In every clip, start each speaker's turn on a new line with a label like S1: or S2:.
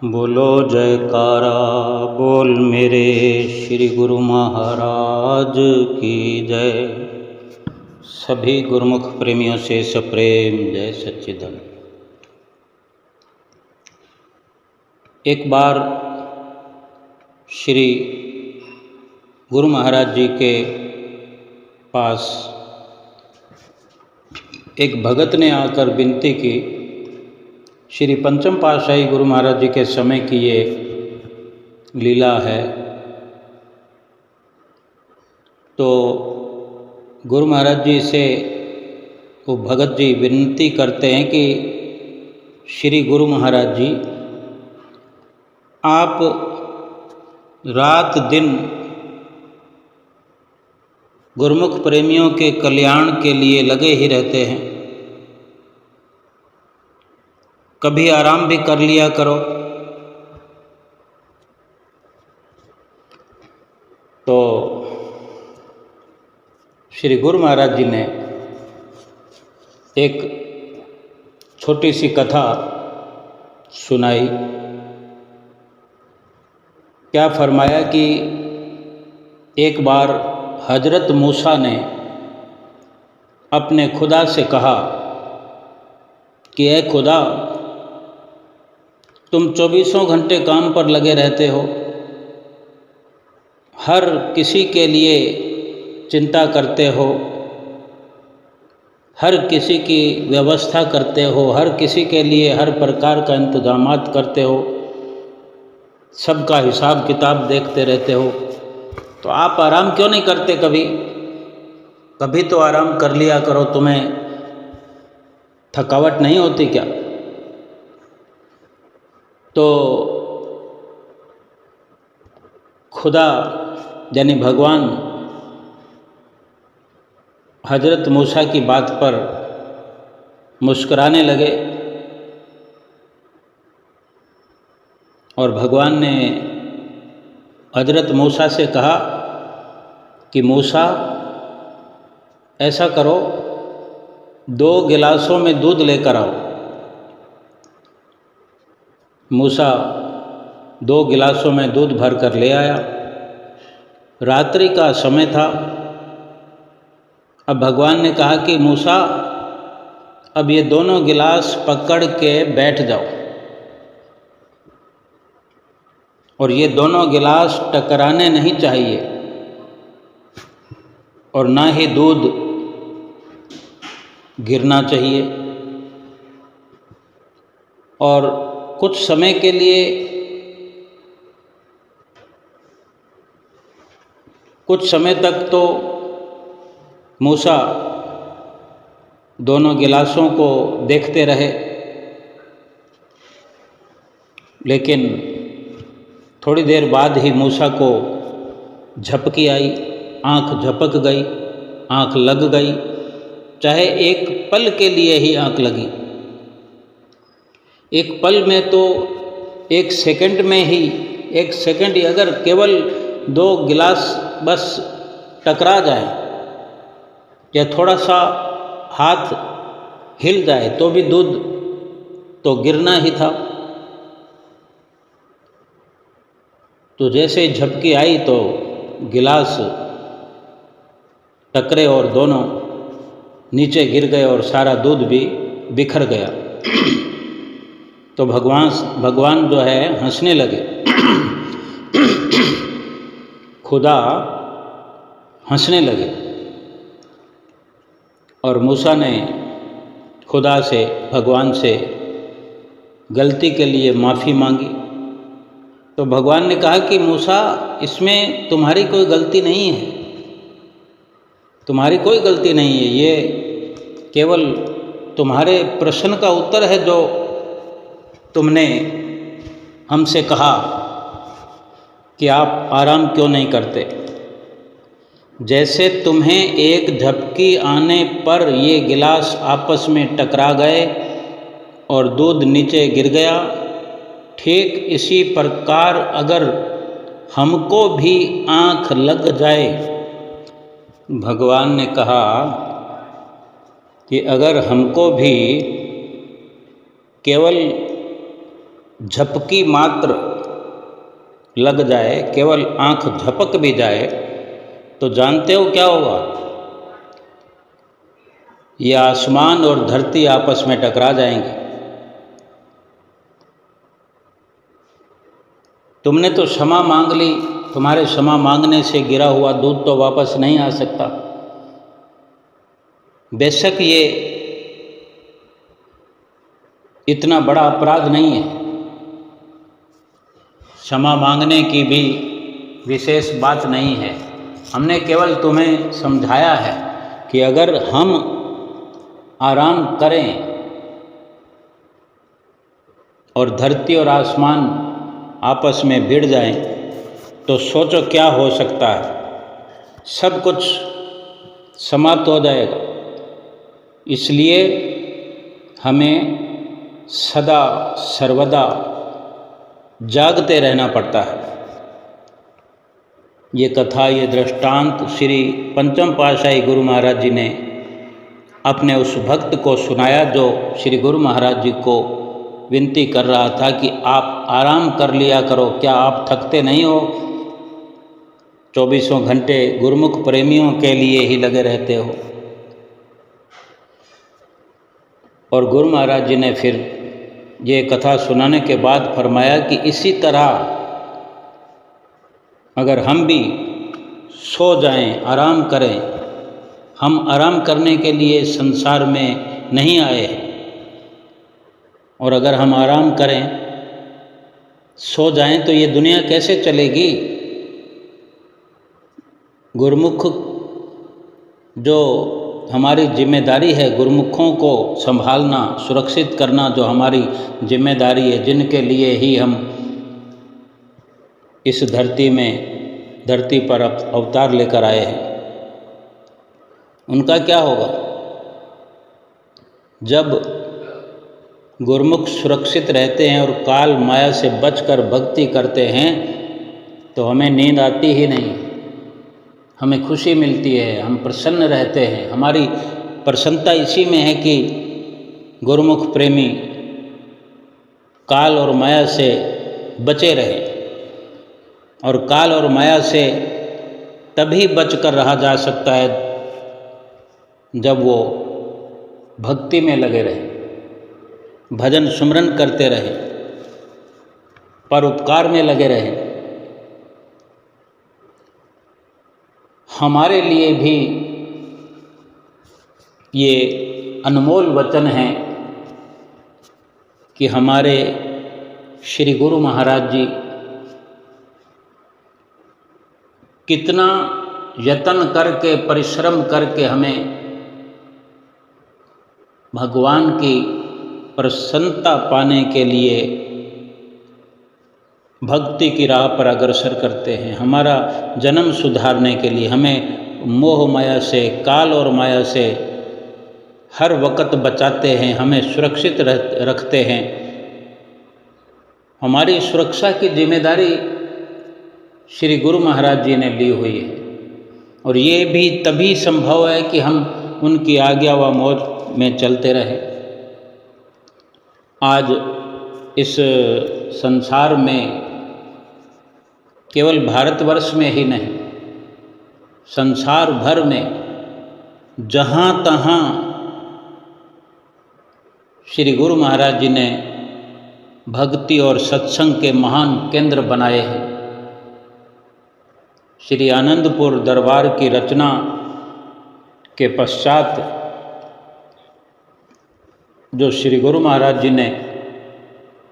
S1: बोलो जयकारा बोल मेरे श्री गुरु महाराज की जय। सभी गुरुमुख प्रेमियों से सप्रेम जय सच्चिदानंद। एक बार श्री गुरु महाराज जी के पास एक भगत ने आकर विनती की। श्री पंचम पातशाही गुरु महाराज जी के समय की ये लीला है। तो गुरु महाराज जी से वो भगत जी विनती करते हैं कि श्री गुरु महाराज जी, आप रात दिन गुरुमुख प्रेमियों के कल्याण के लिए लगे ही रहते हैं, कभी आराम भी कर लिया करो। तो श्री गुरु महाराज जी ने एक छोटी सी कथा सुनाई। क्या फरमाया कि एक बार हजरत मूसा ने अपने खुदा से कहा कि ऐ खुदा, तुम 24 घंटे काम पर लगे रहते हो, हर किसी के लिए चिंता करते हो, हर किसी की व्यवस्था करते हो, हर किसी के लिए हर प्रकार का इंतजामात करते हो, सबका हिसाब किताब देखते रहते हो, तो आप आराम क्यों नहीं करते? कभी तो आराम कर लिया करो, तुम्हें थकावट नहीं होती क्या? तो खुदा यानी भगवान हजरत मूसा की बात पर मुस्कुराने लगे और भगवान ने हजरत मूसा से कहा कि मूसा, ऐसा करो, 2 गिलासों में दूध लेकर आओ। मूसा 2 गिलासों में दूध भरकर ले आया। रात्रि का समय था। अब भगवान ने कहा कि मूसा, अब ये दोनों गिलास पकड़ के बैठ जाओ और ये दोनों गिलास टकराने नहीं चाहिए और ना ही दूध गिरना चाहिए। और कुछ समय के लिए, कुछ समय तक तो मूसा दोनों गिलासों को देखते रहे, लेकिन थोड़ी देर बाद ही मूसा को झपकी आई, आँख झपक गई, आँख लग गई, चाहे एक पल के लिए ही आँख लगी। एक पल में तो, एक सेकंड में ही, एक सेकंड ही अगर केवल 2 गिलास बस टकरा जाए या थोड़ा सा हाथ हिल जाए तो भी दूध तो गिरना ही था। तो जैसे झपकी आई तो गिलास टकरे और दोनों नीचे गिर गए और सारा दूध भी बिखर गया। तो भगवान जो है हंसने लगे। खुदा हंसने लगे और मूसा ने खुदा से, भगवान से गलती के लिए माफ़ी मांगी। तो भगवान ने कहा कि मूसा, इसमें तुम्हारी कोई गलती नहीं है, तुम्हारी कोई गलती नहीं है, ये केवल तुम्हारे प्रश्न का उत्तर है जो तुमने हमसे कहा कि आप आराम क्यों नहीं करते। जैसे तुम्हें एक झपकी आने पर ये गिलास आपस में टकरा गए और दूध नीचे गिर गया, ठीक इसी प्रकार अगर हमको भी आँख लग जाए, भगवान ने कहा कि अगर हमको भी केवल झपकी मात्र लग जाए, केवल आंख झपक भी जाए, तो जानते हो क्या होगा? ये आसमान और धरती आपस में टकरा जाएंगे। तुमने तो क्षमा मांग ली, तुम्हारे क्षमा मांगने से गिरा हुआ दूध तो वापस नहीं आ सकता। बेशक ये इतना बड़ा अपराध नहीं है, क्षमा मांगने की भी विशेष बात नहीं है। हमने केवल तुम्हें समझाया है कि अगर हम आराम करें और धरती और आसमान आपस में भिड़ जाएं, तो सोचो क्या हो सकता है। सब कुछ समाप्त हो जाएगा। इसलिए हमें सदा सर्वदा जागते रहना पड़ता है। ये कथा, ये दृष्टांत श्री पंचम पातशाही गुरु महाराज जी ने अपने उस भक्त को सुनाया जो श्री गुरु महाराज जी को विनती कर रहा था कि आप आराम कर लिया करो, क्या आप थकते नहीं हो? 24 घंटे गुरुमुख प्रेमियों के लिए ही लगे रहते हो। और गुरु महाराज जी ने फिर ये कथा सुनाने के बाद फरमाया कि इसी तरह अगर हम भी सो जाएं, आराम करें, हम आराम करने के लिए संसार में नहीं आए हैं, और अगर हम आराम करें, सो जाएं, तो ये दुनिया कैसे चलेगी? गुरुमुख जो हमारी जिम्मेदारी है, गुरुमुखों को संभालना, सुरक्षित करना जो हमारी जिम्मेदारी है, जिनके लिए ही हम इस धरती पर अवतार लेकर आए हैं, उनका क्या होगा? जब गुरुमुख सुरक्षित रहते हैं और काल माया से बचकर भक्ति करते हैं, तो हमें नींद आती ही नहीं, हमें खुशी मिलती है, हम प्रसन्न रहते हैं। हमारी प्रसन्नता इसी में है कि गुरुमुख प्रेमी काल और माया से बचे रहें, और काल और माया से तभी बचकर रहा जा सकता है जब वो भक्ति में लगे रहे, भजन सुमरन करते रहे, परोपकार में लगे रहे। हमारे लिए भी ये अनमोल वचन है कि हमारे श्री गुरु महाराज जी कितना यत्न करके, परिश्रम करके हमें भगवान की प्रसन्नता पाने के लिए भक्ति की राह पर अग्रसर करते हैं, हमारा जन्म सुधारने के लिए, हमें मोह माया से, काल और माया से हर वक्त बचाते हैं, हमें सुरक्षित रखते हैं। हमारी सुरक्षा की जिम्मेदारी श्री गुरु महाराज जी ने ली हुई है, और ये भी तभी संभव है कि हम उनकी आज्ञा व मौज में चलते रहें। आज इस संसार में केवल भारतवर्ष में ही नहीं, संसार भर में जहाँ तहाँ श्री गुरु महाराज जी ने भक्ति और सत्संग के महान केंद्र बनाए हैं। श्री आनंदपुर दरबार की रचना के पश्चात जो श्री गुरु महाराज जी ने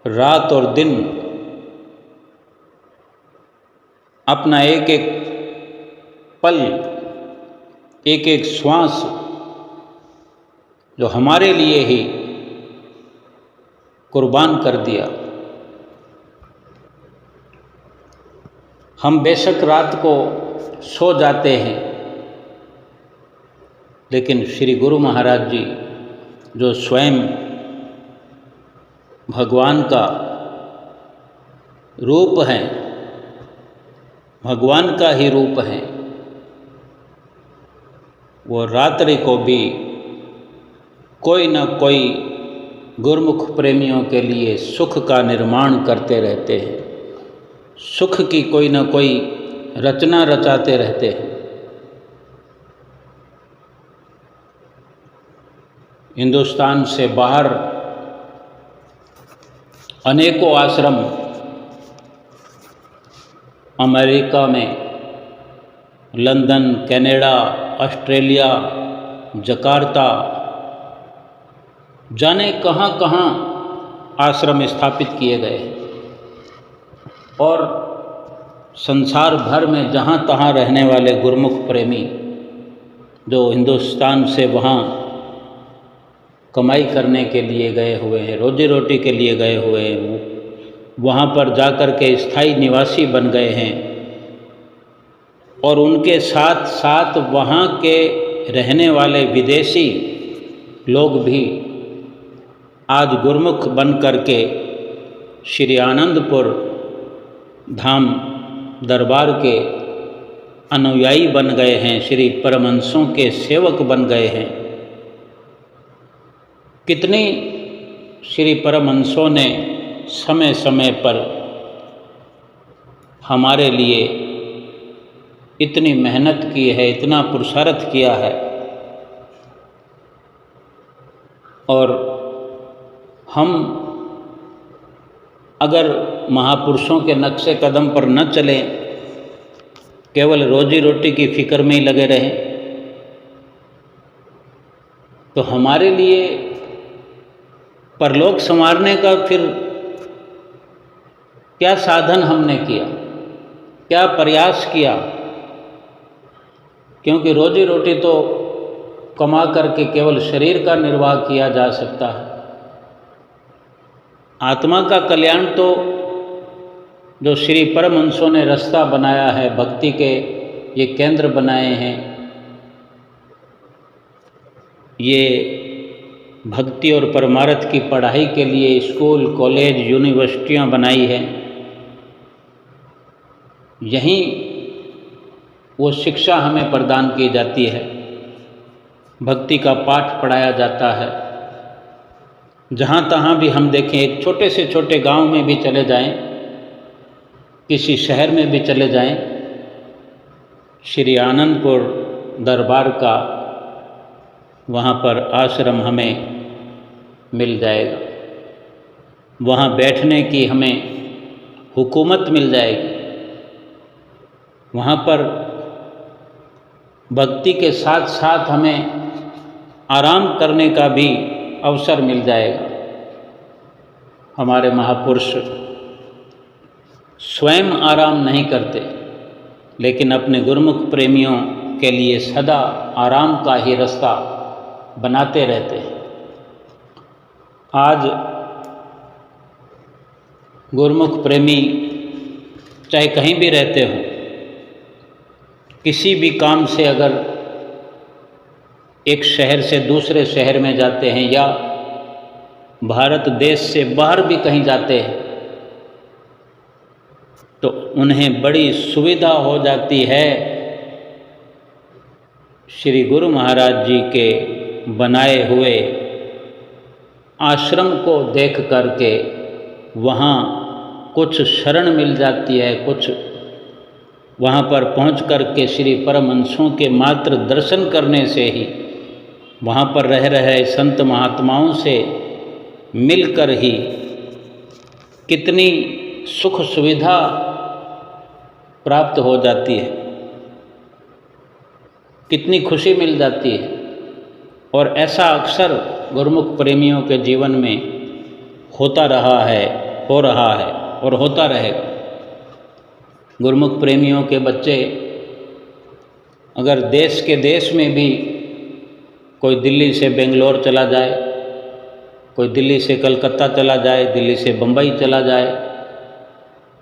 S1: रात और दिन अपना एक एक पल, एक एक श्वास जो हमारे लिए ही कुर्बान कर दिया। हम बेशक रात को सो जाते हैं, लेकिन श्री गुरु महाराज जी जो स्वयं भगवान का रूप हैं, भगवान का ही रूप हैं, वो रात्रि को भी कोई न कोई गुरमुख प्रेमियों के लिए सुख का निर्माण करते रहते हैं, सुख की कोई न कोई रचना रचाते रहते हैं। हिंदुस्तान से बाहर अनेकों आश्रम, अमेरिका में, लंदन, कनाडा, ऑस्ट्रेलिया, जकार्ता, जाने कहाँ कहाँ आश्रम स्थापित किए गए और संसार भर में जहाँ तहाँ रहने वाले गुरमुख प्रेमी जो हिंदुस्तान से वहाँ कमाई करने के लिए गए हुए हैं, रोजी रोटी के लिए गए हुए हैं, वहाँ पर जाकर के स्थायी निवासी बन गए हैं और उनके साथ साथ वहाँ के रहने वाले विदेशी लोग भी आज गुरमुख बन करके श्री आनंदपुर धाम दरबार के अनुयायी बन गए हैं, श्री परमहंसों के सेवक बन गए हैं। कितनी श्री परमहंसों ने समय समय पर हमारे लिए इतनी मेहनत की है, इतना पुरुषार्थ किया है और हम अगर महापुरुषों के नक्शे कदम पर न चलें, केवल रोजी रोटी की फिक्र में ही लगे रहें, तो हमारे लिए परलोक संवारने का फिर क्या साधन हमने किया, क्या प्रयास किया? क्योंकि रोजी रोटी तो कमा करके केवल शरीर का निर्वाह किया जा सकता है। आत्मा का कल्याण तो जो श्री परमहंसों ने रास्ता बनाया है, भक्ति के ये केंद्र बनाए हैं, ये भक्ति और परमार्थ की पढ़ाई के लिए स्कूल, कॉलेज, यूनिवर्सिटियां बनाई हैं, यहीं वो शिक्षा हमें प्रदान की जाती है, भक्ति का पाठ पढ़ाया जाता है। जहाँ तहाँ भी हम देखें, एक छोटे से छोटे गांव में भी चले जाएं, किसी शहर में भी चले जाएं, श्री आनंदपुर दरबार का वहाँ पर आश्रम हमें मिल जाएगा, वहाँ बैठने की हमें हुकूमत मिल जाएगी, वहाँ पर भक्ति के साथ साथ हमें आराम करने का भी अवसर मिल जाएगा। हमारे महापुरुष स्वयं आराम नहीं करते, लेकिन अपने गुरमुख प्रेमियों के लिए सदा आराम का ही रास्ता बनाते रहते हैं। आज गुरमुख प्रेमी चाहे कहीं भी रहते हों, किसी भी काम से अगर एक शहर से दूसरे शहर में जाते हैं या भारत देश से बाहर भी कहीं जाते हैं, तो उन्हें बड़ी सुविधा हो जाती है श्री गुरु महाराज जी के बनाए हुए आश्रम को देख करके। वहाँ कुछ शरण मिल जाती है, कुछ वहाँ पर पहुँच करके श्री परमहंसों के मात्र दर्शन करने से ही, वहाँ पर रह रहे संत महात्माओं से मिलकर ही कितनी सुख सुविधा प्राप्त हो जाती है, कितनी खुशी मिल जाती है। और ऐसा अक्सर गुरमुख प्रेमियों के जीवन में होता रहा है, हो रहा है और होता रहेगा। गुरमुख प्रेमियों के बच्चे अगर देश के देश में भी, कोई दिल्ली से बेंगलोर चला जाए, कोई दिल्ली से कलकत्ता चला जाए, दिल्ली से बम्बई चला जाए,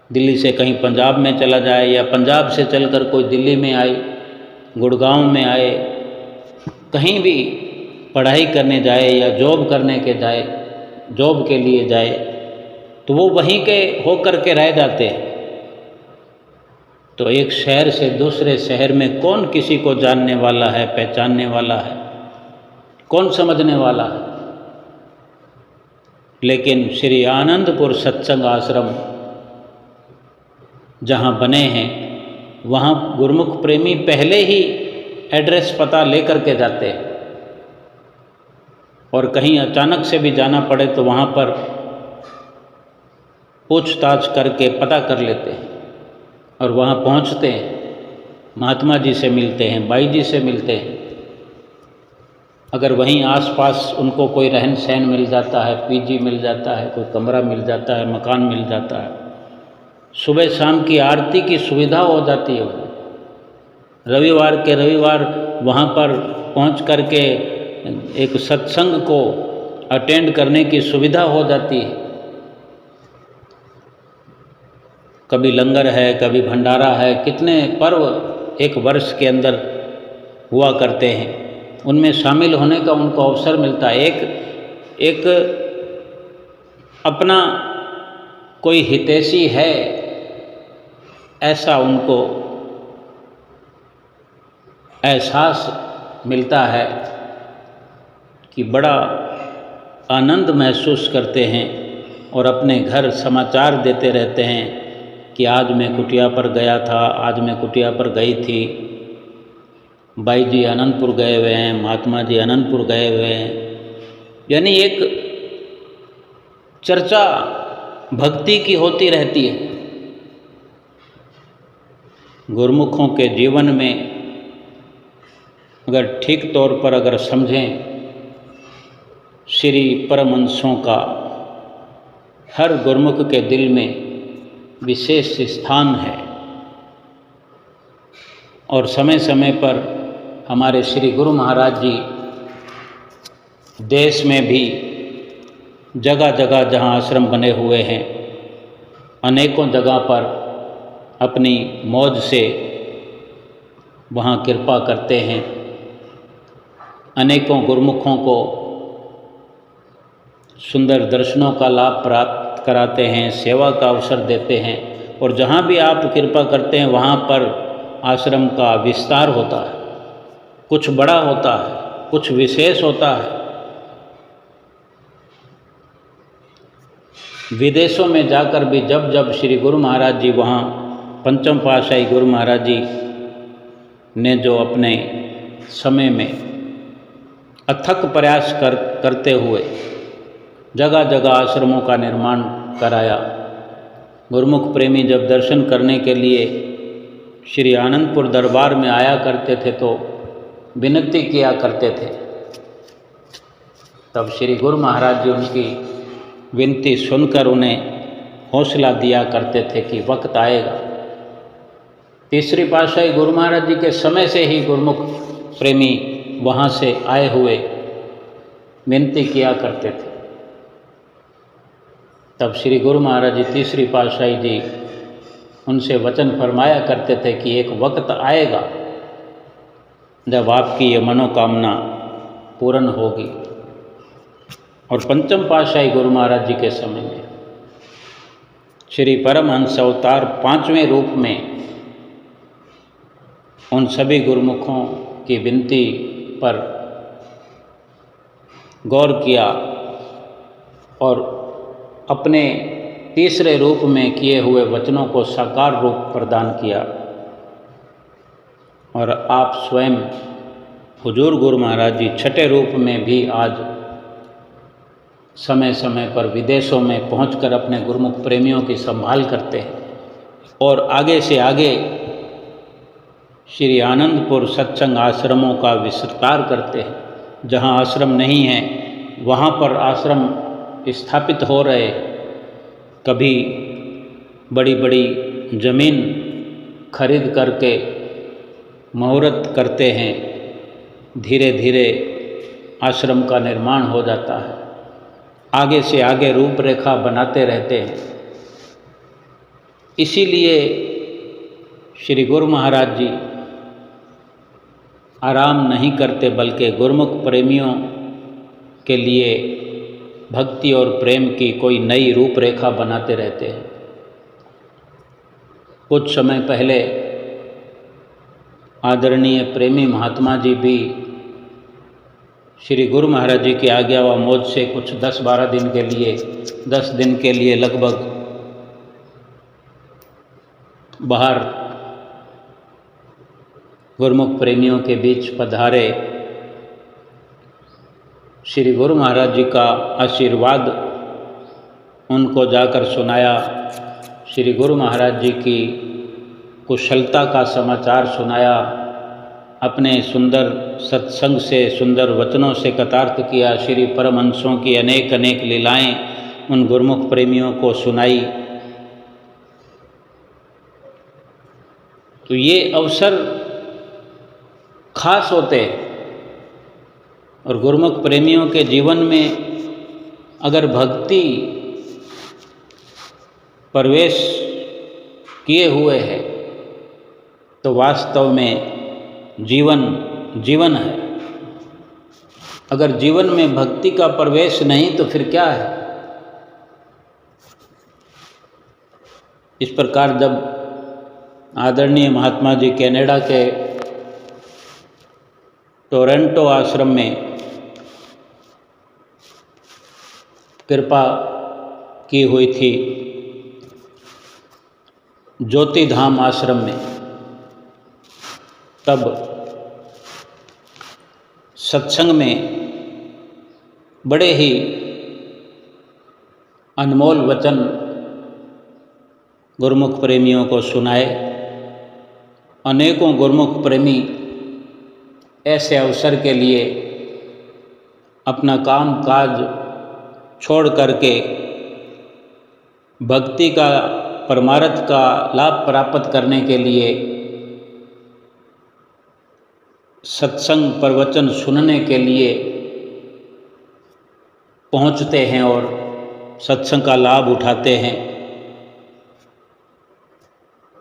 S1: दिल्ली से कहीं पंजाब में चला जाए, या पंजाब से चलकर कोई दिल्ली में आए, गुड़गांव में आए, कहीं भी पढ़ाई करने जाए या जॉब करने के जाए, जॉब के लिए जाए, तो वो वहीं के होकर के रह जाते हैं। तो एक शहर से दूसरे शहर में कौन किसी को जानने वाला है, पहचानने वाला है, कौन समझने वाला है? लेकिन श्री आनंदपुर सत्संग आश्रम जहाँ बने हैं वहाँ गुरुमुख प्रेमी पहले ही एड्रेस पता लेकर के जाते हैं, और कहीं अचानक से भी जाना पड़े तो वहाँ पर पूछताछ करके पता कर लेते हैं और वहाँ पहुँचते हैं, महात्मा जी से मिलते हैं, बाई जी से मिलते हैं। अगर वहीं आसपास उनको कोई रहन सहन मिल जाता है, पीजी मिल जाता है, कोई कमरा मिल जाता है, मकान मिल जाता है, सुबह शाम की आरती की सुविधा हो जाती है, रविवार के रविवार वहाँ पर पहुँच करके एक सत्संग को अटेंड करने की सुविधा हो जाती है। कभी लंगर है, कभी भंडारा है, कितने पर्व एक वर्ष के अंदर हुआ करते हैं, उनमें शामिल होने का उनको अवसर मिलता है। एक अपना कोई हितैषी है ऐसा उनको एहसास मिलता है कि बड़ा आनंद महसूस करते हैं और अपने घर समाचार देते रहते हैं कि आज मैं कुटिया पर गया था, आज मैं कुटिया पर गई थी, बाई जी अनंतपुर गए हुए हैं, महात्मा जी अनंतपुर गए हुए हैं। यानी एक चर्चा भक्ति की होती रहती है। गुरुमुखों के जीवन में अगर ठीक तौर पर अगर समझें, श्री परमहंसों का हर गुरुमुख के दिल में विशेष स्थान है, और समय समय पर हमारे श्री गुरु महाराज जी देश में भी जगह जगह जहाँ आश्रम बने हुए हैं, अनेकों जगह पर अपनी मौज से वहाँ कृपा करते हैं, अनेकों गुरुमुखों को सुंदर दर्शनों का लाभ प्राप्त कराते हैं, सेवा का अवसर देते हैं, और जहाँ भी आप कृपा करते हैं वहाँ पर आश्रम का विस्तार होता है, कुछ बड़ा होता है, कुछ विशेष होता है। विदेशों में जाकर भी जब जब श्री गुरु महाराज जी वहाँ पंचम पातशाही गुरु महाराज जी ने जो अपने समय में अथक प्रयास करते हुए जगह जगह आश्रमों का निर्माण कराया, गुरुमुख प्रेमी जब दर्शन करने के लिए श्री आनंदपुर दरबार में आया करते थे तो विनती किया करते थे, तब श्री गुरु महाराज जी उनकी विनती सुनकर उन्हें हौसला दिया करते थे कि वक्त आएगा। तीसरी पातशाही गुरु महाराज जी के समय से ही गुरुमुख प्रेमी वहाँ से आए हुए विनती किया करते थे। तब श्री गुरु महाराज जी तीसरी पातशाही जी उनसे वचन फरमाया करते थे कि एक वक्त आएगा जब आपकी ये मनोकामना पूर्ण होगी। और पंचम पातशाही गुरु महाराज जी के समय में श्री परमहंस अवतार 5वें रूप में उन सभी गुरुमुखों की विनती पर गौर किया और अपने तीसरे रूप में किए हुए वचनों को साकार रूप प्रदान किया। और आप स्वयं हुजूर गुरु महाराज जी छठे रूप में भी आज समय समय पर विदेशों में पहुंचकर अपने गुरुमुख प्रेमियों की संभाल करते हैं, और आगे से आगे श्री आनंदपुर सत्संग आश्रमों का विस्तार करते हैं। जहां आश्रम नहीं है वहां पर आश्रम स्थापित हो रहे, कभी बड़ी बड़ी ज़मीन खरीद करके मुहूर्त करते हैं, धीरे धीरे आश्रम का निर्माण हो जाता है, आगे से आगे रूपरेखा बनाते रहते हैं। इसीलिए श्री गुरु महाराज जी आराम नहीं करते, बल्कि गुरुमुख प्रेमियों के लिए भक्ति और प्रेम की कोई नई रूपरेखा बनाते रहते हैं। कुछ समय पहले आदरणीय प्रेमी महात्मा जी भी श्री गुरु महाराज जी की आज्ञा व मौज से कुछ 10 दिन के लिए लगभग बाहर गुरुमुख प्रेमियों के बीच पधारे। श्री गुरु महाराज जी का आशीर्वाद उनको जाकर सुनाया। श्री गुरु महाराज जी की कुशलता का समाचार सुनाया। अपने सुंदर सत्संग से, सुंदर वचनों से कथार्थ किया। श्री परमहंसों की अनेक अनेक लीलाएं उन गुरुमुख प्रेमियों को सुनाई। तो ये अवसर खास होते हैं और गुरुमुख प्रेमियों के जीवन में अगर भक्ति प्रवेश किए हुए है तो वास्तव में जीवन है। अगर जीवन में भक्ति का प्रवेश नहीं तो फिर क्या है। इस प्रकार जब आदरणीय महात्मा जी कनाडा के टोरंटो आश्रम में कृपा की हुई थी, ज्योति धाम आश्रम में, तब सत्संग में बड़े ही अनमोल वचन गुरुमुख प्रेमियों को सुनाए। अनेकों गुरुमुख प्रेमी ऐसे अवसर के लिए अपना काम काज छोड़ करके भक्ति का परमार्थ का लाभ प्राप्त करने के लिए सत्संग प्रवचन सुनने के लिए पहुंचते हैं और सत्संग का लाभ उठाते हैं।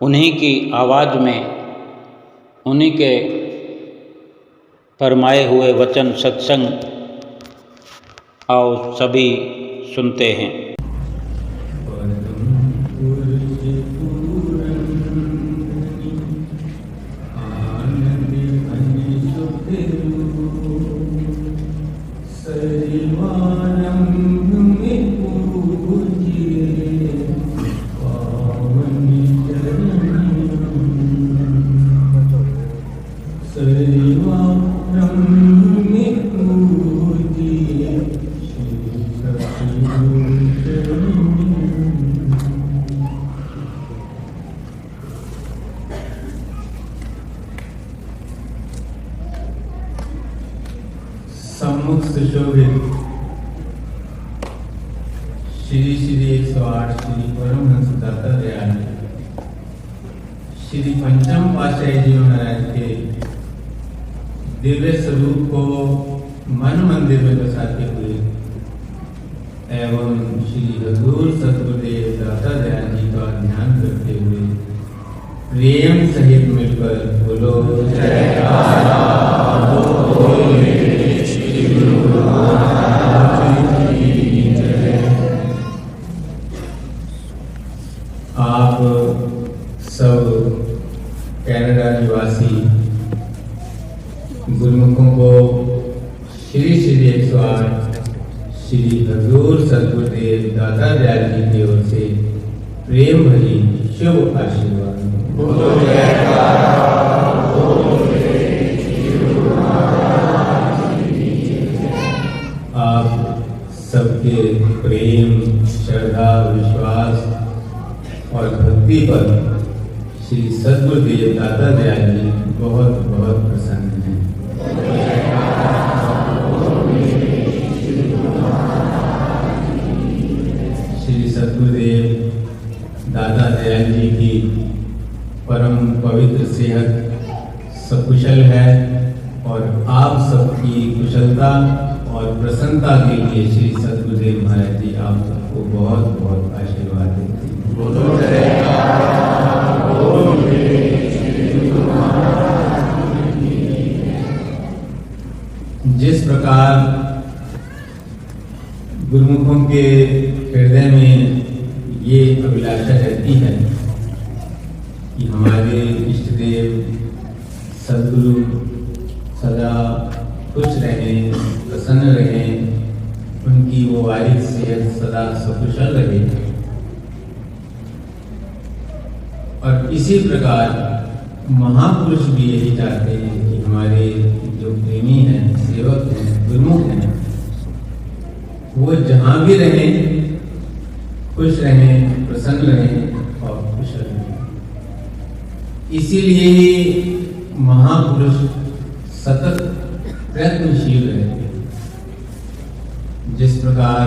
S1: उन्हीं की आवाज़ में, उन्हीं के फरमाए हुए वचन सत्संग आओ सभी सुनते हैं।
S2: सम्मुख सुशोभित श्री 108 श्री परमहंस दाता दयाल श्री पंचम पातशाही जी महाराज के दिव्य स्वरूप को मन मंदिर में बसाते हुए एवं श्री हजूर सतगुरुदेव दाता दयाल जी का ध्यान करते हुए प्रेम सहित मिलकर बोलो जयकारा बोले श्री गुरु महाराज की जय। आप सब कनाडा निवासी गुरुमुखों को श्री 108 श्री हजूर सतगुरुदेव दाता दयाल जी की ओर से प्रेम भरी शुभ आशीर्वाद। आप सबके प्रेम, श्रद्धा, विश्वास और भक्ति पर श्री सद्गुरुदेव दाता दयाल जी बहुत बहुत प्रसन्न हैं। श्री सद्गुरुदेव दाता दयाल जी की परम पवित्र सेहत सकुशल है और आप सबकी कुशलता और प्रसन्नता के लिए श्री सद्गुरुदेव महाराज जी आप सबको बहुत बहुत आशीर्वाद देते हैं। जिस प्रकार गुरुमुखों के हृदय में ये अभिलाषा रहती है कि हमारे इष्ट देव सद्गुरु सदा खुश रहें, प्रसन्न रहें, उनकी वो आयु सेहत सदा सकुशल रहे। और इसी प्रकार महापुरुष भी यही चाहते हैं कि हमारे जो प्रेमी हैं, सेवक हैं, गुरुमुख हैं, वो जहाँ भी रहें खुश रहें, प्रसन्न रहें और कुशल रहें। इसीलिए ही महापुरुष सतत प्रयत्नशील रहते हैं। जिस प्रकार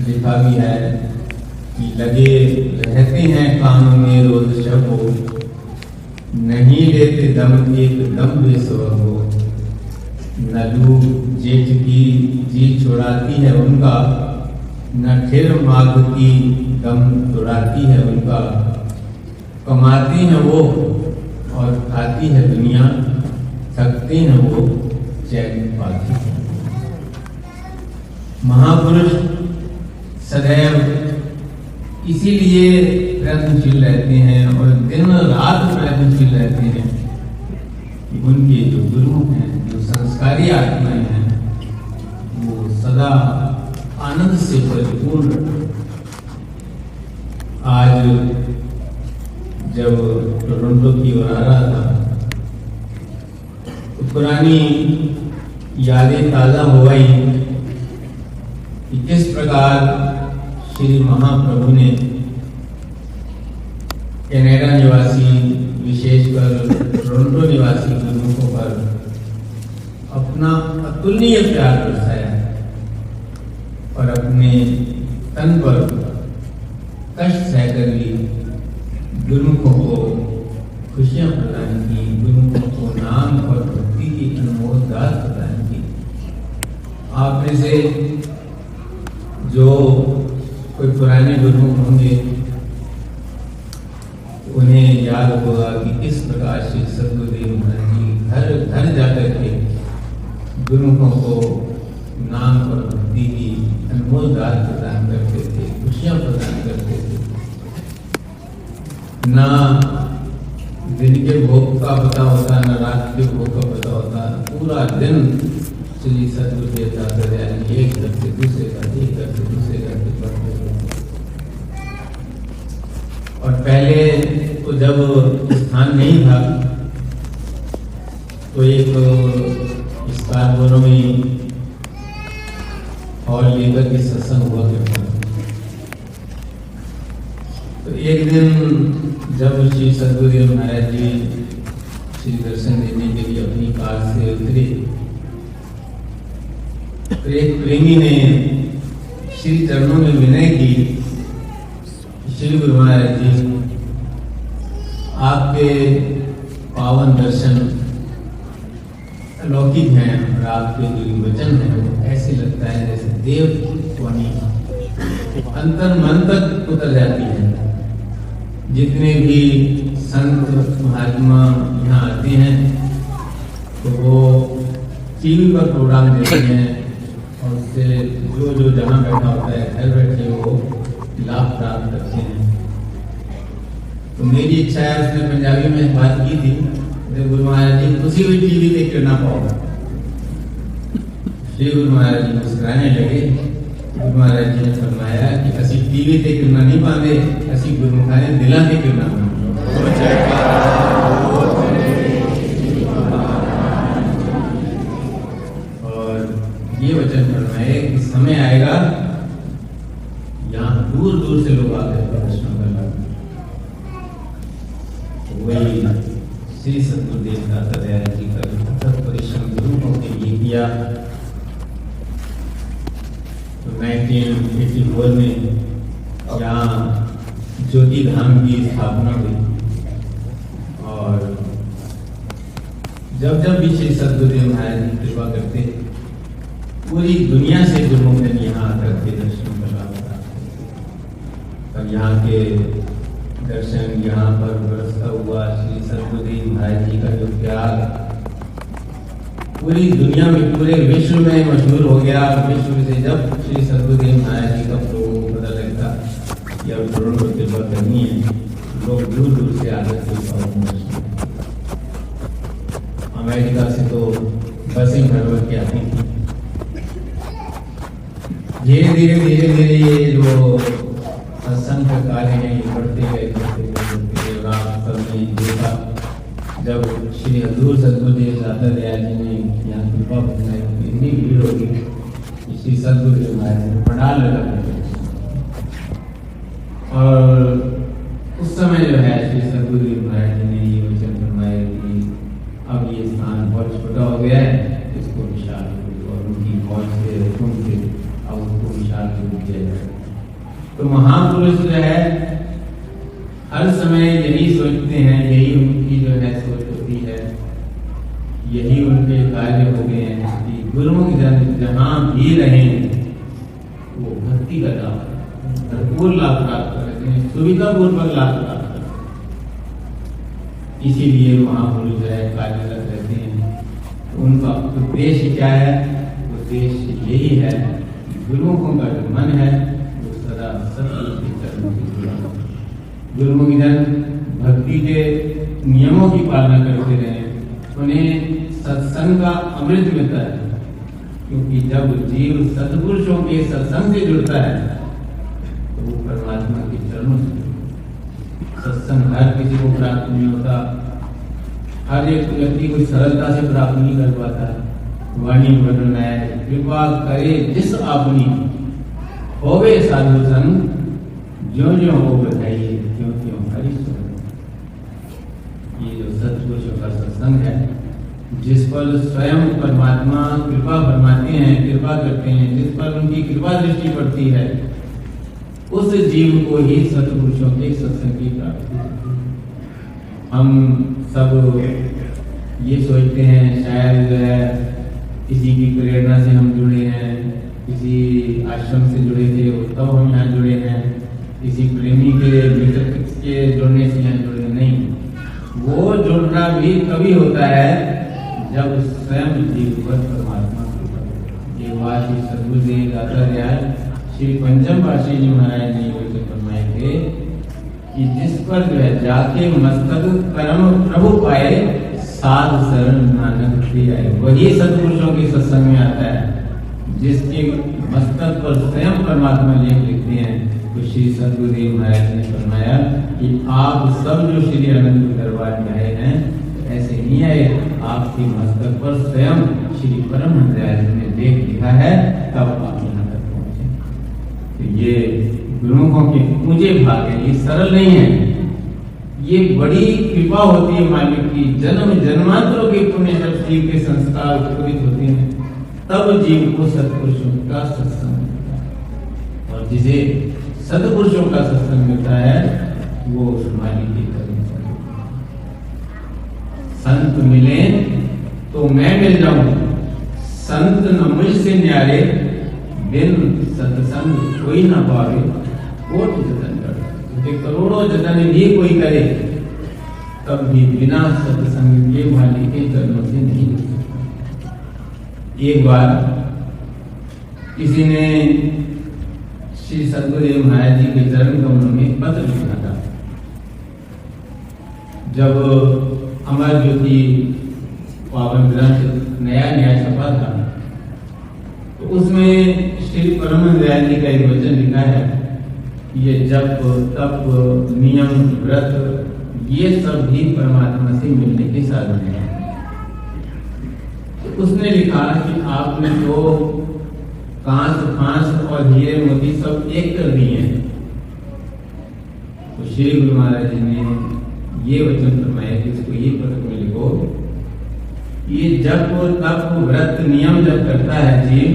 S2: लिखा भी है कि लगे रहते हैं काम में रोज शब हो, नहीं लेते दम एक दम बेसबब हो। नलू जेठ की जी छुड़ाती है उनका, न ठिर माघ की दम तोड़ाती है उनका। कमाती हैं वो और खाती है दुनिया, थकते हैं वो चैन पाती है। महापुरुष सदैव इसीलिए प्रयत्नशील रहते हैं और दिन रात प्रयत्नशील रहते हैं कि उनके जो गुरु हैं, जो संस्कारी आत्माएं हैं, वो सदा आनंद से परिपूर्ण रहे। आज जब टोरंटो की ओर आ रहा था तो पुरानी यादें ताज़ा हो गई कि किस प्रकार श्री महाप्रभु ने कनाडा निवासी, विशेषकर टोरंटो निवासी गुरुमुखों पर अपना अतुलनीय प्यार बरसाया और अपने तन पर कष्ट सहकर भी गुरुमुखों को खुशियां प्रदान की, गुरुमुखों को नाम और भक्ति की अनमोल दात प्रदान की। आप में से जो कोई पुराने गुरुमुख होंगे उन्हें याद होगा कि किस प्रकार श्री सद्गुरुदेव महाराज जी घर घर जाकर के गुरुमुखों को नाम और भक्ति की अनमोल दात प्रदान करते थे, खुशियां प्रदान करते थे। ना दिन के भोग का पता होता, ना रात के भोग का पता होता। पूरा दिन श्री सद्गुरुदेव दाता दयाल जी एक घर से दूसरे घर, एक घर से दूसरे घर से बढ़ते थे। और पहले तो जब स्थान नहीं था तो एक स्कारबोरो में हॉल लेकर के सत्संग हुआ करता। तो एक दिन जब श्री सद्गुरुदेव महाराज जी श्री दर्शन देने के लिए अपनी कार से उतरे तो एक प्रेमी ने श्री चरणों में विनय की, श्री गुरु महाराज जी आपके पावन दर्शन अलौकिक हैं और आपके जो वचन हैं वो ऐसे लगता है जैसे देव वाणी अंतर मन तक उतर जाती है। जितने भी संत महात्मा यहाँ आते हैं तो वो टीवी पर प्रोग्राम देखते हैं और उससे जो जहाँ बैठा होता है घर बैठे वो लाभ प्राप्त करते हैं। तो मेरी इच्छा है, उसने पंजाबी में बात की थी, तो गुरु महाराज जी उसी भी टीवी देख कर ना पाओ। श्री गुरु महाराज जी मुस्कुराने लगे। गुरु महाराज जी ने फरमाया कि असी टीवी ते करना नहीं पाते, असी गुरुमुखा ने दिलों ते करना और ये वचन फरमाए कि समय आएगा यहाँ दूर दूर से लोग आकर दर्शन करना। वही श्री सद्गुरुदेव दाता दयाल जी का अथक परिश्रम गुरुओं के लिए किया। 1984 में यहाँ ज्योति धाम की स्थापना हुई और जब जब भी श्री सद्गुरुदेव महाराज जी कृपा करते पूरी दुनिया से गुरुमुख यहाँ आकर के दर्शन कर रहा था। और यहाँ के दर्शन, यहाँ पर बरसता हुआ श्री सद्गुरुदेव महाराज जी का जो प्यार पूरी दुनिया में, पूरे विश्व में मशहूर हो गया। विश्व से जब श्री सद्गुरुदेव महाराज जी का लोगों को पता लगता कि अब टोरंटो कृपा करनी है, लोग दूर दूर से आकर के अमेरिका से तो बसिंग भगवत की आती थी। धीरे धीरे ये जो सत्संग का कार्य है ये बढ़ते गए। आप सबने देखा जब श्री हजूर सतगुरुदेव दाता दयाल जी ने यहाँ कृपा बनाई, इतनी भीड़ होगी, श्री सतगुरुदेव महाराज ने पंडाल लगा। और उस समय जो है श्री सतगुरुदेव महाराज जी ने ये वचन फरमाया कि अब ये स्थान बहुत छोटा हो गया है, इसको विशाल करो, और उनकी मौज से हुक्म से अब उसको विशाल कर दिया जाए। तो महापुरुष जो है हर समय यही सोचते हैं, यही उनकी जो है सोच होती है, यही उनके कार्य हो गए हैं कि गुरुमुख जन जहाँ भी रहें वो भक्ति का लाभ, भरपूर लाभ प्राप्त करते हैं, सुविधा पूर्वक लाभ प्राप्त करते हैं। इसीलिए महापुरुष जो है कार्यरत रहते हैं। तो उनका उद्देश्य क्या है? उद्देश्य यही है कि गुरुमुखों का जो मन है वो सदा सत्य के चरणों से जुड़ा हो। गुरुमुख जन भक्ति के नियमों की पालना करते रहे, उन्हें सत्संग का अमृत मिलता है, क्योंकि जब जीव सत्पुरुषों के सत्संग से जुड़ता है तो वो परमात्मा के चरणों से। सत्संग हर किसी को प्राप्त नहीं होता, हर एक व्यक्ति को सरलता से प्राप्त नहीं कर पाता। वाणी वर्णन है, कृपा करे जिस आपनी होवे साधु संग, ज्यों ज्यों हो बताइए क्यों क्यों हरि सुन। ये जो सत्पुरुषों का सत्संग है, जिस पर स्वयं परमात्मा कृपा फरमाते हैं, कृपा करते हैं, जिस पर उनकी कृपा दृष्टि पड़ती है, उस जीव को ही सत्पुरुषों के सत्संग की प्राप्ति होती है। हम सब ये सोचते हैं शायद जो है किसी की प्रेरणा से हम जुड़े हैं, किसी आश्रम से जुड़े थे तब हम यहाँ जुड़े हैं, किसी प्रेमी के मित्र के जुड़ने से यहाँ जुड़े नहीं। वो जुड़ना भी कभी होता है जब स्वयं जीव पर परमात्मा कृपा। ये बात श्री सतगुरुदेव दाता दयाल श्री पंचम पातशाही जी महाराज ने ये फरमाए थे कि जिस पर जो है जाके मस्तक कर्म प्रभु पाए, साध शरण नानक प्रिय आए, वही सत्पुरुषों के सत्संग में आता है। जिसके मस्तक पर स्वयं परमात्मा लेख लिखते हैं, तो श्री सतगुरुदेव महाराज ने फरमाया कि आप सब जो श्री अनंत दरबार में आए हैं ऐसे नहीं आए, आपके मस्तक पर स्वयं श्री परम दयाल जी ने लेख लिखा है, तब आप यहाँ तक पहुंचे। तो ये गुरुमुखों के ऊंचे भाग है, ये सरल नहीं है, ये बड़ी कृपा होती है मालिक की। जन्म जन्मांतरों के पुण्य जब जीव के संस्कार उत्परित होते हैं, तब जीव को सत्पुरुषों का सत्संग मिलता है, और जिसे सत्पुरुषों का सत्संग मिलता है वो उस मालिक की तरफ। संत मिले तो मैं मिल जाऊं, संत न मुझसे न्यारे, बिन सत्संग कोई ना पावे, कोटि जतन कर। करोड़ों जतन भी कोई करे, तब भी बिना सत्संग के मालिक के चरणों से नहीं मिल सकता। एक बार किसी ने श्री सतगुरुदेव महाराज जी के चरण कमलों में पत्र लिखा था। जब अमर ज्योति पावन ग्रंथ नया नया छपा था, तो उसमें श्री परम दयाल जी का एक वचन लिखा है, ये जप तप नियम व्रत ये सब भी परमात्मा से मिलने के साधन है। तो उसने लिखा कि आपने तो कांच फांस और हीरे मोती सब एक कर दिए हैं। तो श्री गुरु महाराज जी ने ये वचन फरमाया कि इसको ये पत्र में लिखो, ये जप तप व्रत नियम जब करता है जीव,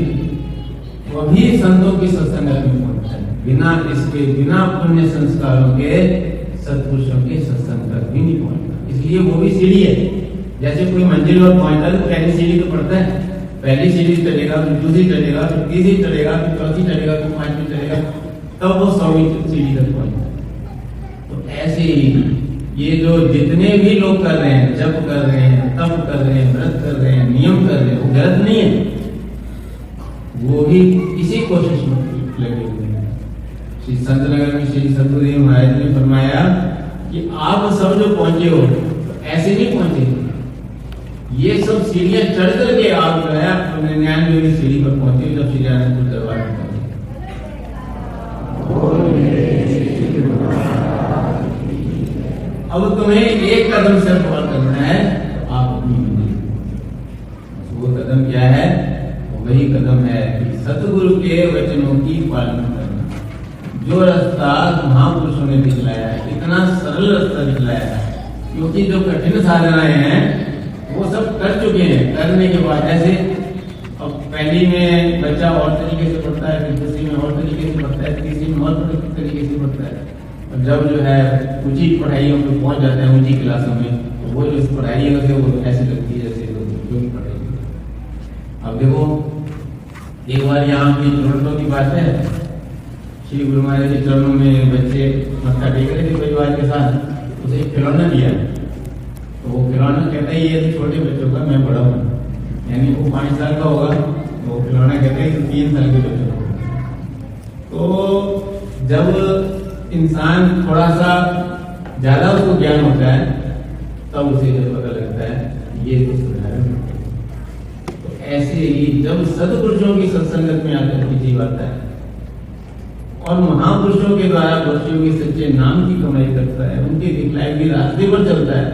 S2: वही संतों की सत्संगत में पहुंचता है। बिना इसके बिना पुण्य संस्कारों के सत्पुरुषों के सत्संग तक भी नहीं पहुंचता। इसलिए वो भी सीढ़ी है, जैसे कोई मंजिल और पहुंचता है तो पहली सीढ़ी तो पड़ता है, पहली सीढ़ी चलेगा, फिर दूसरी चलेगा, फिर तीसरी चलेगा, फिर चौथी चलेगा, फिर पांचवी चलेगा, तब वो 100वीं सीढ़ी तक पहुंचता है। तो ऐसे ही ये जो जितने भी लोग कर रहे हैं, जप कर रहे हैं, तप कर रहे हैं, व्रत कर रहे हैं, नियम कर रहे हैं, वो गलत नहीं है, वो भी इसी कोशिश में लगे हुए हैं। श्री संत नगर में श्री सतगुरुदेव महाराज ने फरमाया कि आप सब जो पहुंचे हो तो ऐसे नहीं पहुंचे, ये सब सीढ़ियां चढ़ करके आप जो है अपने 99वीं सीढ़ी पर पहुंचे जब श्री आनंदपुर दरबार में पहुंचे। अब तुम्हें एक कदम से और करना है, तो आप अपनी मंजिल, वो कदम क्या है? वही कदम है कि सतगुरु के वचनों की पालना करना। जो रास्ता महापुरुषों ने दिखलाया है, इतना सरल रास्ता दिखलाया है, क्योंकि जो कठिन साधनाएं हैं वो सब कर चुके हैं। करने के बाद जैसे अब पहली में बच्चा और तरीके से पढ़ता है, फिर दूसरी में और तरीके से पढ़ता है, तीसरी में और तरीके से पढ़ता है, और जब जो है ऊंची पढ़ाइयों में पहुंच जाते हैं, ऊंची क्लासों में, तो वो जो पढ़ाई है वो ऐसी लगती है जैसे जो भी पढ़ाई। अब देखो, एक बार यहाँ की चरणों की बात है, श्री गुरु महाराज के चरणों में बच्चे मत्था टेक रहे थे परिवार के साथ, उसे एक खिलौना दिया, तो वो खिलौना कहता है ये तो छोटे बच्चों का, मैं बड़ा हूँ, यानी वो 5 साल का होगा, तो वो खिलौना कहते हैं 3 साल के बच्चों को। तो जब इंसान थोड़ा सा ज्यादा उसको ज्ञान होता है, तब उसे जब पता लगता है ये तो साधारण है। तो ऐसे ही जब सदपुरुषों की सत्संगत में आकर के जीव आता है और महापुरुषों के द्वारा बच्चों के सच्चे नाम की कमाई करता है, उनके दिखलाए हुए रास्ते पर चलता है,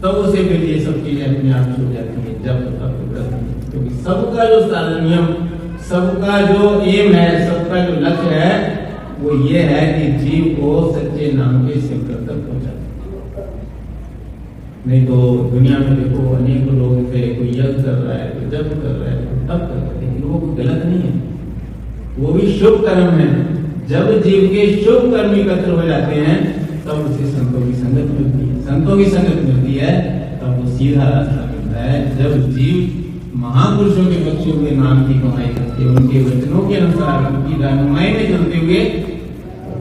S2: तब उसे फिर ये सब चीजें अपने आप हो जाती है। जब क्योंकि सबका जो साधन नियम, सबका जो एम है, सबका जो लक्ष्य है, वो ये है कि जीव को सच्चे नाम के शिखर तक पहुंचा। नहीं तो दुनिया में देखो अनेक लोग थे, कोई यज्ञ कर रहा है, कोई जप कर रहा है, कोई तप कर रहा है, लेकिन वो गलत नहीं है, वो भी शुभ कर्म है। जब जीव के शुभ कर्म एकत्र हो जाते हैं, तब उसे संतों की संगत मिलती है। संतों की संगत मिलती है तब वो सीधा रास्ता मिलता है। जब जीव महापुरुषों के बच्चों के नाम की कमाई करके, उनके वचनों के अनुसार, उनकी रहनुमाई में चलते हुए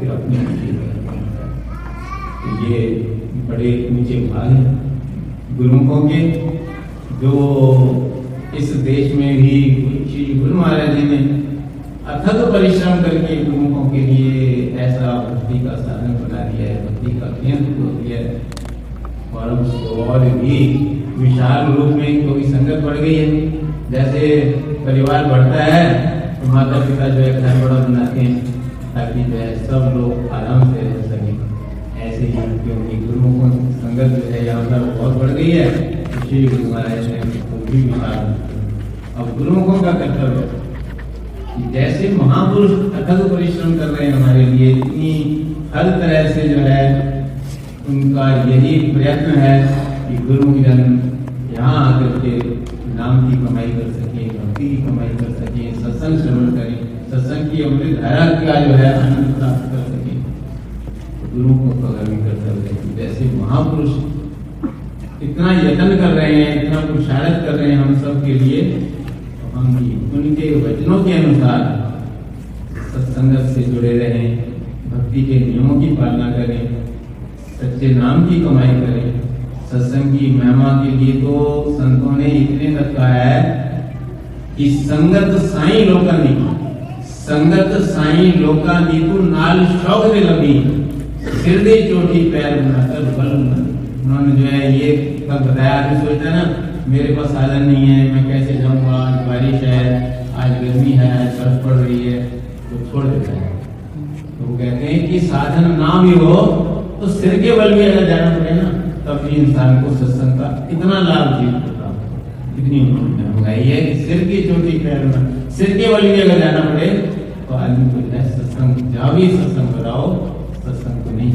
S2: फिर अपनी तो ये बड़े ऊंचे भाग हैं गुरुमुखों के, जो इस देश में भी श्री गुरु महाराज जी ने अथक परिश्रम करके गुरुमुखों के लिए ऐसा भक्ति का साधन बना दिया है, भक्ति का केंद्र खोल दिया है। और उसको और भी विशाल रूप में क्योंकि संगत बढ़ गई है, जैसे परिवार बढ़ता है तो माता पिता जो है घर बड़ा बनाते हैं ताकि जो है सब लोग आराम से रह सकें। ऐसे ही क्योंकि गुरुमुखों की संगत जो है यहाँ पर बहुत बढ़ गई है, श्री गुरु महाराज ने भी विशाल। अब गुरुमुखों का कर्तव्य जैसे महापुरुष अथक परिश्रम कर रहे हैं हमारे लिए, इतनी हर तरह से जो है उनका यही प्रयत्न है कि गुरुमुख जन यहाँ आकर के नाम की कमाई कर सके, भक्ति की कमाई कर सके, सत्संग श्रवण करें, सत्संग की अमृत धारा का जो है आनंद प्राप्त कर सके। गुरुमुखों का कर्म कर्तव्य है। जैसे महापुरुष इतना यत्न कर रहे हैं, इतना पुरुषार्थ कर रहे हैं हम सब के लिए, तो हम भी उनके वचनों के अनुसार सत्संगत से जुड़े रहें, भक्ति के नियमों की पालना करें, सच्चे नाम की कमाई करें। सत्संग की महिमा के लिए तो संतों ने इतने तक कहा है कि संगत साईं लोका दी, संगत साईं लोका दी तू नाल शौक दे लगी, हृदय चोटी पैर बनाकर बल बना। उन्होंने जो है ये तब बताया, आदमी सोचता है ना मेरे पास साधन नहीं है, मैं कैसे जाऊंगा, आज बारिश है, आज गर्मी है, बर्फ पड़ रही है, तो छोड़ देता है। तो वो कहते हैं कि साधन ना भी हो तो सिर के बल भी अगर जाना पड़े ना, तब भी इंसान को सत्संग का इतना लाभ जीव होता है। इतनी महंगाई है कि सिर की चोटी पैर में, सिर के बल भी अगर जाना पड़े तो आदमी को सत्संग जा भी सत्संग बताओ, सत्संग को नहीं,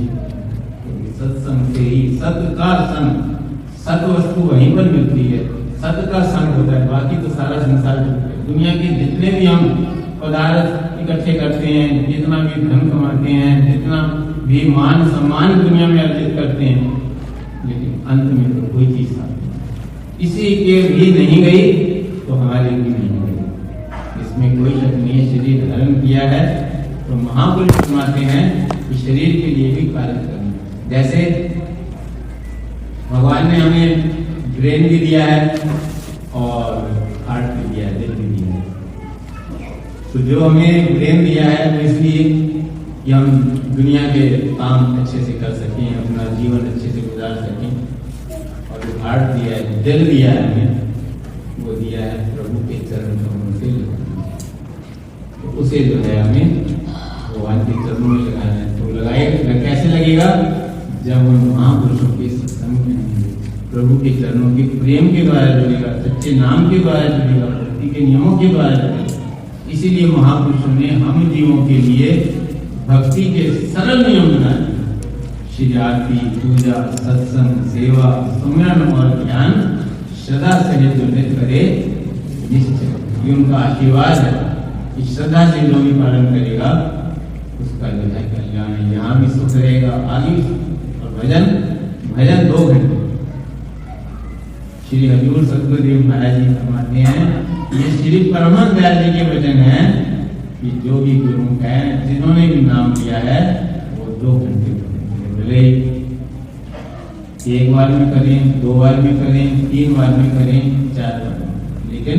S2: क्योंकि सत्संग से ही सत का संग, सत वस्तु वहीं पर मिलती है, सत का संग होता है। बाकी तो सारा संसार दुनिया के जितने भी हम पदार्थ इकट्ठे करते हैं, जितना भी धन कमाते हैं, जितना भी मान सम्मान दुनिया में अर्जित करते हैं, लेकिन अंत में तो कोई चीज नहीं, इसी के भी नहीं गई तो हमारे भी नहीं गई, इसमें कोई शक नहीं है। शरीर धारण किया है तो महापुरुष फरमाते हैं कि शरीर के लिए भी कार्य करना। जैसे भगवान ने हमें ब्रेन भी दिया है और हार्ट भी दिया है, दिल भी दिया है। तो जो हमें ब्रेन दिया है वो इसलिए कि हम दुनिया के काम अच्छे से कर सकें, अपना जीवन अच्छे से गुजार सकें, और जो हार्ट दिया है, दिल दिया है हमें, वो दिया है प्रभु के चरण कमलों से। तो उसे जो है हमें भगवान के चरणों में लगाना है। तो लगाएगा कैसे लगेगा? जब हम महापुरुषों के सत्संग में होंगे, प्रभु के चरणों के प्रेम के द्वारा जुड़ेगा, सच्चे नाम के द्वारा जुड़ेगा, भक्ति के नियमों के द्वारा जुड़ेगा। इसीलिए महापुरुषों ने हम जीवों के लिए भक्ति के सरल नियम बनाए। श्री आरती, पूजा, सत्संग, सेवा, सुमिरन और ज्ञान श्रद्धा सहित जो करे निश्चय, ये उनका आशीर्वाद है कि श्रद्धा से जो भी पालन करेगा उसका जो है कल्याण है, यहाँ भी सुख रहेगा, आगे भी सुख। और भजन 2 घंटे श्री हजूर सतगुरुदेव महाराज जी फरमाते हैं, ये श्री परमहंस दयाल जी के वचन है कि जो भी गुरु है, जिन्होंने भी नाम लिया है, वो 2 घंटे भले 1 बार में करें, 2 बार में करें, 3 बार में करें, 4 बार में, लेकिन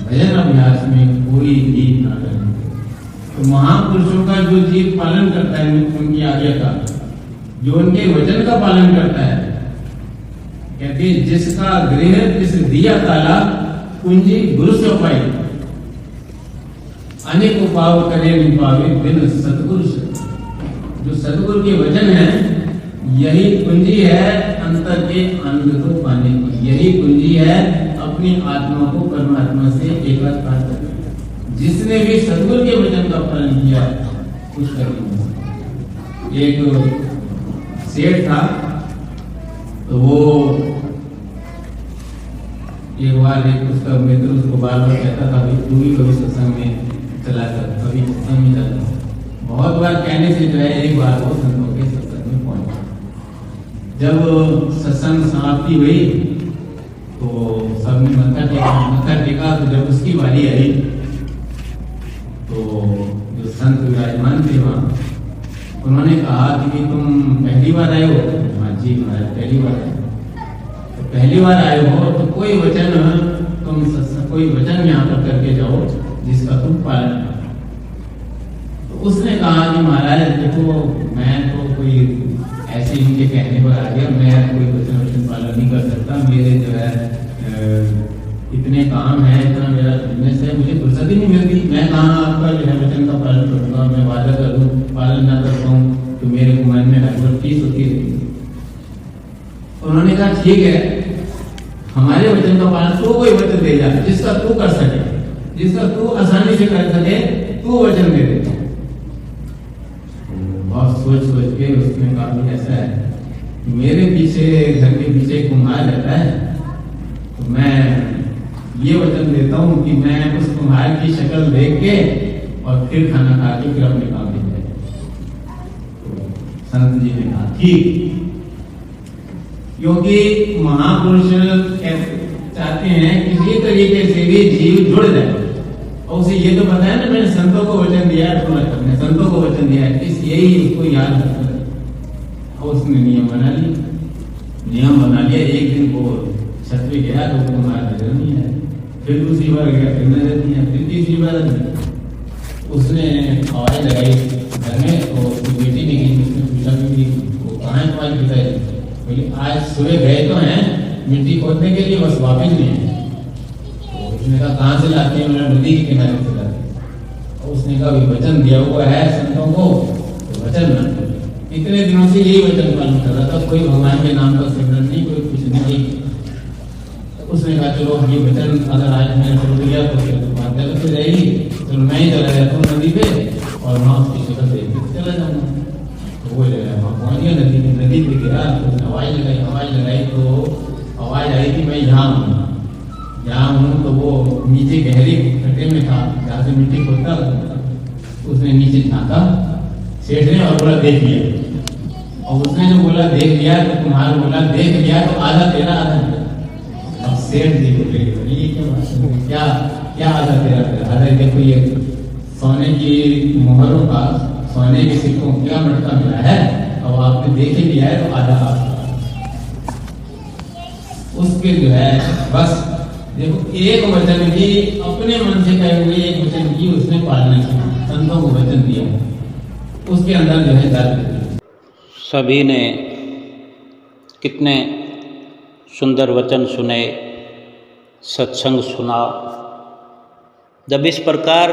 S2: भजन अभ्यास में कोई भी ना करें। तो महापुरुषों का जो जीव पालन करता है उनकी आज्ञा का, जो उनके वचन का पालन करता है, कहते जिसका गृह तिस दिया ताला, कुंजी गुरु से पाई, अनेक पाव करे नहीं पावे बिन सतगुरु से। जो सतगुरु के वचन है, यही कुंजी है अंतर के आनंद को पाने की, यही कुंजी है अपनी आत्मा को परमात्मा से एकाकार करने। जिसने भी सतगुरु के वचन का पालन किया कुछ कर। एक सेठ था, तो वो एक बार एक उसका मित्र उसको बार बार कहता था, भाई तू भी कभी सत्संग में चला कर, कभी सत्संग में चला। बहुत बार कहने से जो है एक बार वो संतों के सत्संग में पहुंचा। जब सत्संग समाप्ति हुई तो सबने मत्था टेका। तो जब उसकी बारी आई तो जो संत विराजमान थे वहाँ, उन्होंने कहा कि तुम पहली बार आए हो? हाँ जी महाराज, पहली बार आए। तो पहली बार आए हो तो कोई वचन यहाँ पर करके जाओ जिसका तुम पालन करो। तो उसने कहा कि महाराज देखो, मैं तो कोई ऐसे ही उनके कहने पर आ गया, मैं कोई वचन पालन नहीं कर सकता। मेरे जो है इतने काम है, इतना मेरा बिजनेस है, मुझे फुर्सत ही नहीं मिलती। मैं कहाँ आपका जो है वचन का पालन करूँगा? मैं वादा कर दूँ, पालन ना कर पाऊँ तो मेरे को मन में हड़बड़ फीस होती रहेगी। उन्होंने कहा ठीक है, हमारे वचन का पालन तू कोई वचन दे जा जिसका तू कर सके, जिसका तू आसानी से कर सके, तू वचन दे दे। बहुत सोच के उसने कहा ऐसा है, मेरे पीछे घर के पीछे कुम्हार रहता है, तो मैं ये वचन देता हूँ कि मैं उस कुम्हार की शक्ल देख के और फिर खाना खा के फिर अपने काम पे जाए। तो संत जी ने कहा ठीक, क्योंकि महापुरुष चाहते हैं किसी तरीके से भी जीव जुड़ जाए। और उसे ये तो पता है ना, मैंने संतों को वचन दिया है, अपने संतों को वचन दिया है, इस यही उसको याद रखता है। और उसने नियम बना लिया। एक दिन वो छत पे गया तो उसको मार नजर नहीं आया, फिर दूसरी बार गया फिर नजर नहीं आया, फिर तीसरी बार उसने आवाज लगाई घर में। तो उसकी बेटी ने की, उसने पूछा कि वो कहाँ है तुम्हारे पिताजी? बोले आज सुबह गए तो हैं मिट्टी खोदने के लिए, बस वापिस नहीं है। तो उसने कहा कहाँ से लाते हैं? मैंने नदी के किनारे से लाते। और उसने कहा वचन दिया हुआ है संतों को, तो वचन न करो। इतने दिनों से यही वचन पालन कर रहा था, कोई भगवान के नाम का सिमरन नहीं, कोई कुछ नहीं। उसने कहा चलो ये वचन अगर आज मैंने छोड़ दिया तो फिर तो बात गलत हो जाएगी, चलो मैं ही चला जाता हूँ नदी पे और वहाँ उसकी शक्ल देख के चला जाऊँगा। तो वो जो है वहाँ पहुँच गया नदी पे गया, उसने आवाज लगाई तो आवाज आई कि मैं यहाँ हूँ। तो वो नीचे गहरी खड्डे में था जहाँ से मिट्टी खोदता, उसने नीचे झाँका सेठ ने और बोला देख लिया। और उसने जो बोला देख लिया तो तुम्हारा बोला देख लिया तो आधा तेरा आधा मेरा। अब सेठ जी बोले ये क्या बात है, क्या आधा तेरा आधा? देखो ये सोने की मोहरों का, सोने के सिक्कों का मटका मिला है, अब आपने देख ही लिया है तो आधा आपका। उसके जो है बस देखो, एक वचन भी अपने मन से कहे हुए एक वचन की उसने पालना की, संतों को वचन दिया, उसके अंदर जो है दर्द।
S1: सभी ने कितने सुंदर वचन सुने, सत्संग सुना। जब इस प्रकार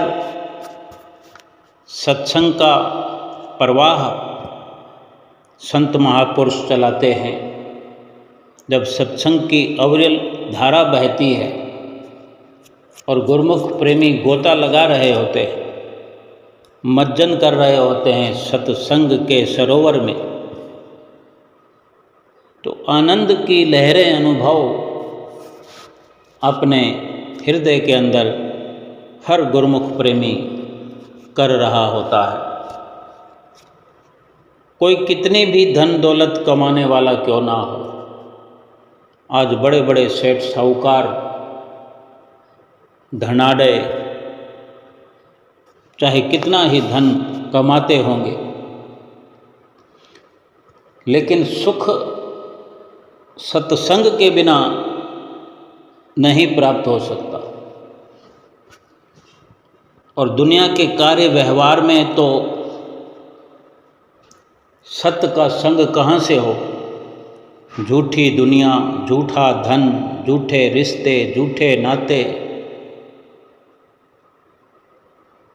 S1: सत्संग का प्रवाह संत महापुरुष चलाते हैं, जब सत्संग की अविरल धारा बहती है और गुरुमुख प्रेमी गोता लगा रहे होते हैं, मज्जन कर रहे होते हैं सत्संग के सरोवर में, तो आनंद की लहरें अनुभव अपने हृदय के अंदर हर गुरुमुख प्रेमी कर रहा होता है। कोई कितनी भी धन दौलत कमाने वाला क्यों ना हो, आज बड़े बड़े सेठ साहूकार धनाढ्य चाहे कितना ही धन कमाते होंगे, लेकिन सुख सत्संग के बिना नहीं प्राप्त हो सकता। और दुनिया के कार्य व्यवहार में तो सत्य का संग कहाँ से हो। झूठी दुनिया, झूठा धन, झूठे रिश्ते, झूठे नाते,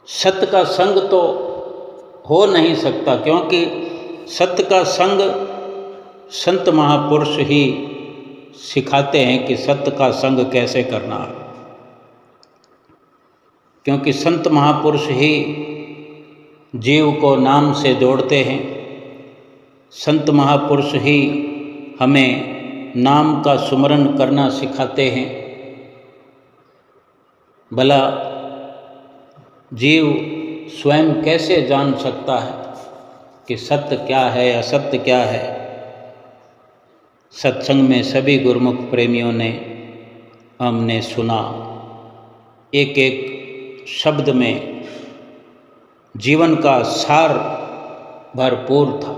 S1: सत्य का संग तो हो नहीं सकता, क्योंकि सत्य का संग संत महापुरुष ही सिखाते हैं कि सत्य का संग कैसे करना है। क्योंकि संत महापुरुष ही जीव को नाम से जोड़ते हैं, संत महापुरुष ही हमें नाम का सुमरन करना सिखाते हैं। भला जीव स्वयं कैसे जान सकता है कि सत्य क्या है, असत्य क्या है। सत्संग में सभी गुरुमुख प्रेमियों ने हमने सुना, एक एक शब्द में जीवन का सार भरपूर था।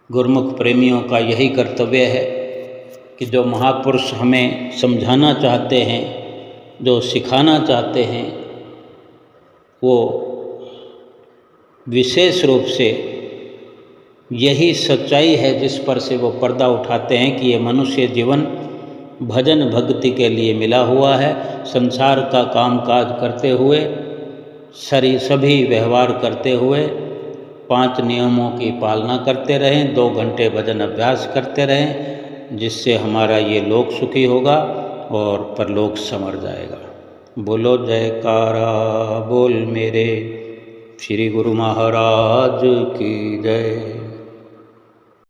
S1: गुरुमुख प्रेमियों का यही कर्तव्य है कि जो महापुरुष हमें समझाना चाहते हैं, जो सिखाना चाहते हैं, वो विशेष रूप से यही सच्चाई है जिस पर से वो पर्दा उठाते हैं कि ये मनुष्य जीवन भजन भक्ति के लिए मिला हुआ है। संसार का कामकाज करते हुए, सभी व्यवहार करते हुए 5 नियमों की पालना करते रहें, 2 घंटे भजन अभ्यास करते रहें, जिससे हमारा ये लोक सुखी होगा और परलोक संवर जाएगा। बोलो जयकारा बोल मेरे श्री गुरु महाराज की जय।